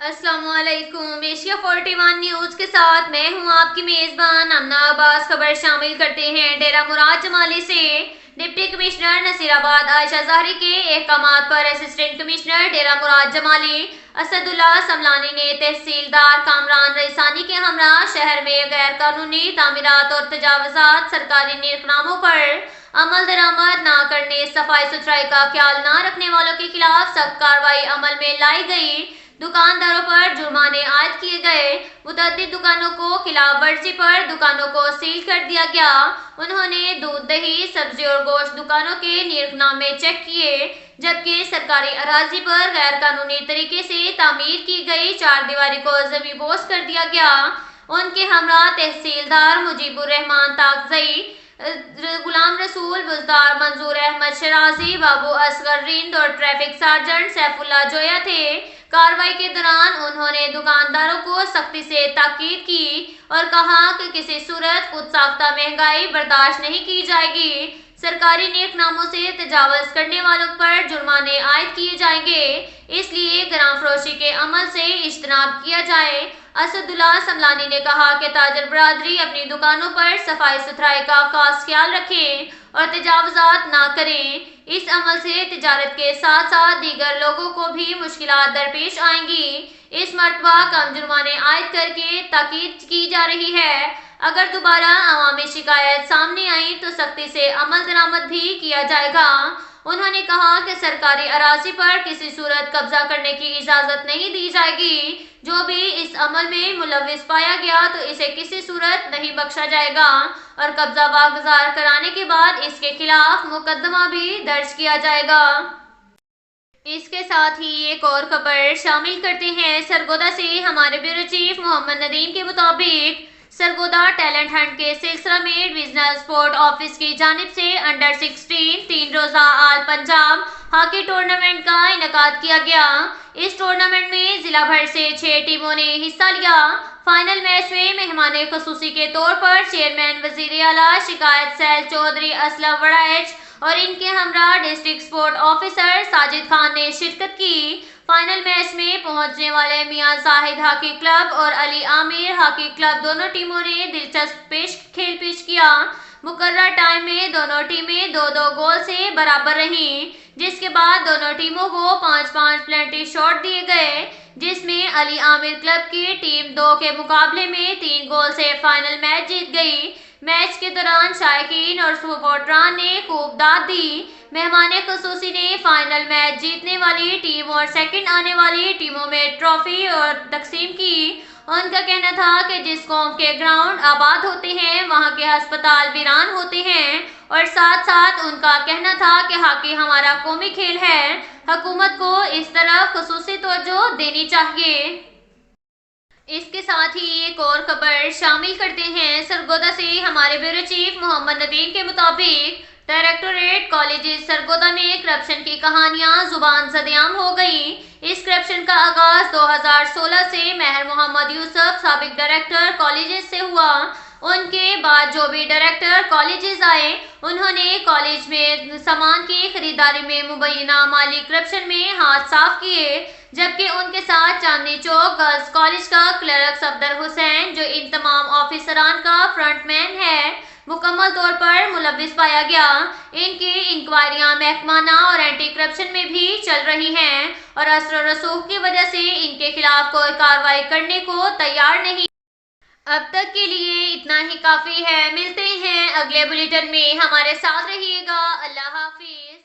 अस्सलाम वालेकुम। Asia 41 news के साथ मैं हूं आपकी मेजबान अमना अब्बास। खबर शामिल करते हैं। डेरा मुराद जमाली से डिप्टी कमिश्नर नसीराबाद आयशा ज़ाहरी के अहकाम पर असिस्टेंट कमिश्नर डेरा मुराद जमाली असदुल्ला समलानी ने तहसीलदार कामरान रईसानी के हमरा शहर में गैर कानूनी तामीरात और तजावुज़ात सरकारी नीरखनामों पर अमल दरामद न करने, सफाई सुथराई का ख्याल न रखने वालों के खिलाफ सख्त कार्रवाई अमल में लाई गई। दुकानदारों पर जुर्माने आयद किए गए। मुतअद्दिद दुकानों को खिलाफ वर्जी पर दुकानों को सील कर दिया गया। उन्होंने दूध, दही, सब्जी और गोश्त दुकानों के नीरखनामे चेक किए, जबकि सरकारी अराजी पर गैर कानूनी तरीके से तामीर की गई चार दीवारी को जमी बोस कर दिया गया। उनके हमरा तहसीलदार मुजीबुर रहमान ताकजई, गुलाम रसूल बुजदार, मंजूर अहमद शराजी, बाबू असगर रिंद और ट्रैफिक सार्जेंट सैफुल्ला जोया थे। कार्रवाई के दौरान उन्होंने दुकानदारों को सख्ती से ताकीद की और कहा कि किसी सूरत खुद साख्ता महंगाई बर्दाश्त नहीं की जाएगी। सरकारी नीरखनामों से तजावुज करने वालों पर जुर्माने आयद किए जाएंगे, इसलिए गराम फरोशी के अमल से इज्तनाब किया जाए। असदुल्ला समलानी ने कहा कि ताजर बरादरी अपनी दुकानों पर सफाई सुथराई का खास ख्याल रखें और तजावुजात ना करें। इस अमल से तिजारत के साथ साथ दीगर लोगों को भी मुश्किलात दरपेश आएंगी। इस मरतबा कम जुर्माने आयद करके ताकीद की जा रही है। अगर दोबारा अवामी शिकायत सामने आई तो सख्ती से अमल दरामद भी किया जाएगा। उन्होंने कहा कि सरकारी अराजी पर किसी सूरत कब्जा करने की इजाजत नहीं दी जाएगी। जो भी इस अमल में मुलविस पाया गया तो इसे किसी सूरत नहीं बख्शा जाएगा और कब्जा वागुजार कराने के बाद इसके खिलाफ मुकदमा भी दर्ज किया जाएगा। इसके साथ ही एक और खबर शामिल करते हैं। सरगोदा से हमारे ब्यूरो चीफ मोहम्मद नदीम के मुताबिक सरगोदा टैलेंट हंट के सिलसिला में डिविजनल स्पोर्ट ऑफिस की जानिब से अंडर 16 3 रोजा आल पंजाब हॉकी टूर्नामेंट का इनेकाद किया गया। इस टूर्नामेंट में जिला भर से 6 टीमों ने हिस्सा लिया। फाइनल मैच में मेहमान खसूसी के तौर पर चेयरमैन वजीर आला शिकायत सैल चौधरी असलम वड़ाइच और इनके हमरा district sport officer Sajid Khan ने शिरकत की। फाइनल मैच में पहुंचने वाले मियां जाहिद हॉकी क्लब और अली आमिर हॉकी क्लब दोनों टीमों ने दिलचस्प खेल पेश किया। मुकर्रर टाइम में दोनों टीमें 2-2 गोल से बराबर रहीं, जिसके बाद दोनों टीमों को 5-5 पेनल्टी शॉट दिए गए, जिसमें अली आमिर क्लब की टीम 2 के मुकाबले में 3 गोल से फाइनल मैच जीत गई। मैच के दौरान शायकीन और सपोर्टरान ने खूब दाद दी। मेहमान खसूसी ने फाइनल मैच जीतने वाली टीम और सेकंड आने वाली टीमों में ट्रॉफी और तकसीम की। उनका कहना था कि जिस कौम के ग्राउंड आबाद होते हैं वहाँ के अस्पताल वीरान होते हैं, और साथ साथ उनका कहना था कि हॉकी हमारा कौमी खेल है। हुकूमत को इस तरफ खुसूसी तवज्जो देनी चाहिए। इसके साथ ही एक और खबर शामिल करते हैं। सरगोदा से हमारे ब्यूरो चीफ मोहम्मद नदीम के मुताबिक डायरेक्टोरेट कॉलेजेस सरगोदा में करप्शन की कहानियां जुबान ज़देआम हो गई। इस करप्शन का आगाज 2016 से महर मोहम्मद यूसुफ साबिक डायरेक्टर कॉलेजेस से हुआ। उनके बाद जो भी डायरेक्टर कॉलेजेस आए उन्होंने कॉलेज में सामान की खरीदारी में मुबैना माली करप्शन में हाथ साफ किए, जबकि उनके साथ चांदनी चौक गर्ल्स कॉलेज का क्लर्क सफदर हुसैन, जो इन तमाम ऑफिसरान का फ्रंटमैन है, मुकम्मल तौर पर मुलविस पाया गया। इनकी इंक्वायरियां महकमाना और एंटी करप्शन में भी चल रही हैं और असर रसूख की वजह से इनके खिलाफ कोई कार्रवाई करने को तैयार नहीं। अब तक के लिए इतना ही काफ़ी है। मिलते हैं अगले बुलेटिन में, हमारे साथ रहिएगा। अल्लाह हाफिज।